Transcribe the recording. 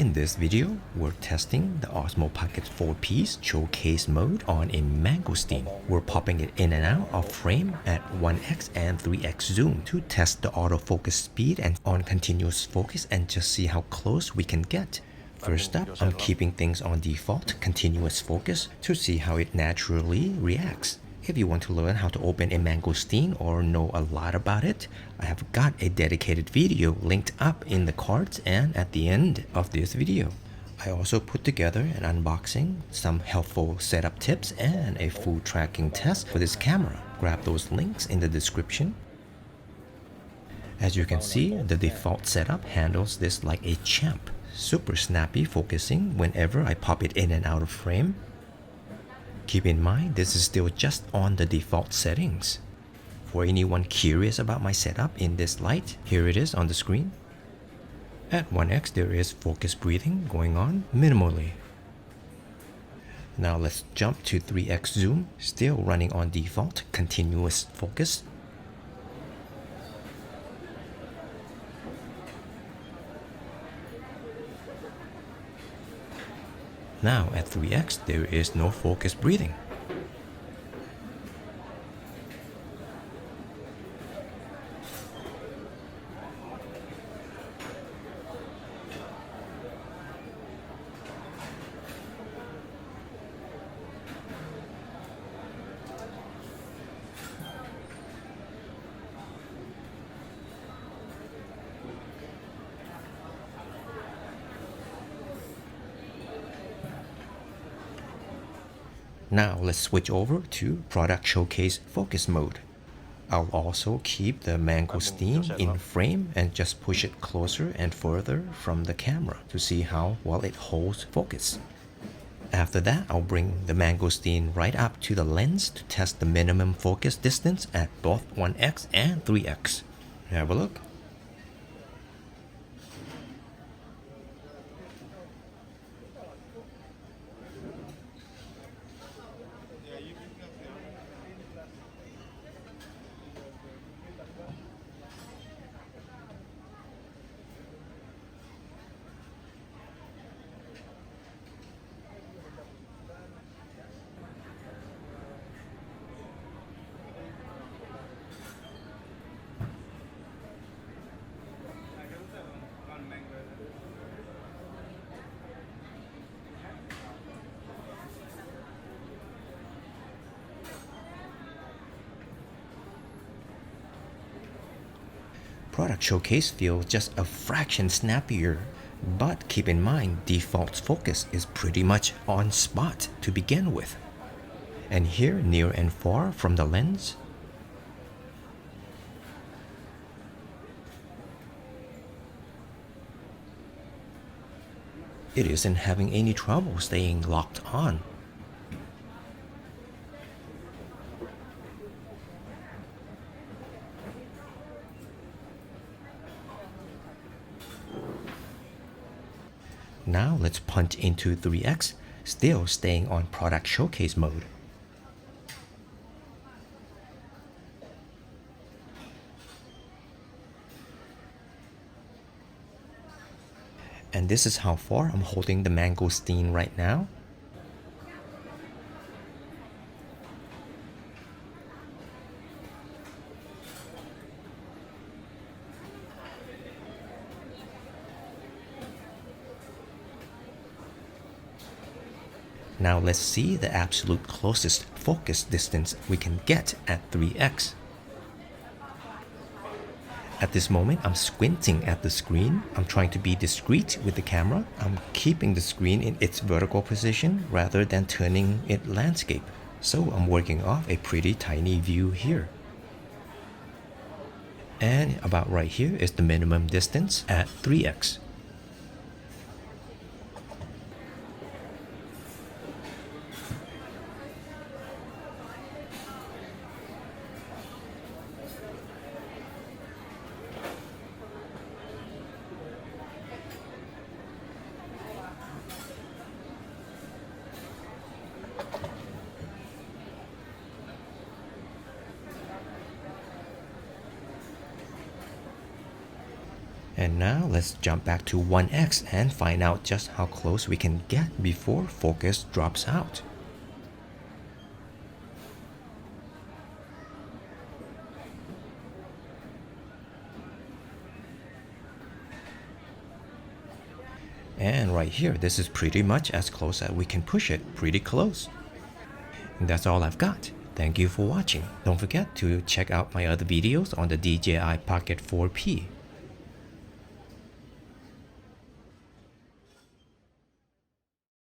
In this video, we're testing the Osmo Pocket 4-piece showcase mode on a Mangosteen. We're popping it in and out of frame at 1x and 3x zoom to test the autofocus speed and on continuous focus and just see how close we can get. First up, I'm keeping things on default continuous focus to see how it naturally reacts. If you want to learn how to open a Mangosteen or know a lot about it, I have got a dedicated video linked up in the cards and at the end of this video. I also put together an unboxing, some helpful setup tips, and a full tracking test for this camera. Grab those links in the description. As you can see, the default setup handles this like a champ. Super snappy focusing whenever I pop it in and out of frame. Keep in mind, this is still just on the default settings. For anyone curious about my setup in this light, here it is on the screen. At 1x, there is focus breathing going on minimally. Now let's jump to 3x zoom, still running on default continuous focus. Now at 3x, there is no focus breathing. Now let's switch over to product showcase focus mode. I'll also keep the Mangosteen in frame and just push it closer and further from the camera to see how well it holds focus. After that, I'll bring the Mangosteen right up to the lens to test the minimum focus distance at both 1x and 3x. Have a look. Product showcase feels just a fraction snappier, but keep in mind default focus is pretty much on spot to begin with. And here, near and far from the lens, it isn't having any trouble staying locked on. Now let's punch into 3x, still staying on product showcase mode. And this is how far I'm holding the Mangosteen right now. Now let's see the absolute closest focus distance we can get at 3x. At this moment, I'm squinting at the screen. I'm trying to be discreet with the camera. I'm keeping the screen in its vertical position rather than turning it landscape. So I'm working off a pretty tiny view here. And about right here is the minimum distance at 3x. And now let's jump back to 1x and find out just how close we can get before focus drops out. And right here, this is pretty much as close as we can push it, pretty close. And that's all I've got. Thank you for watching. Don't forget to check out my other videos on the DJI Pocket 4P.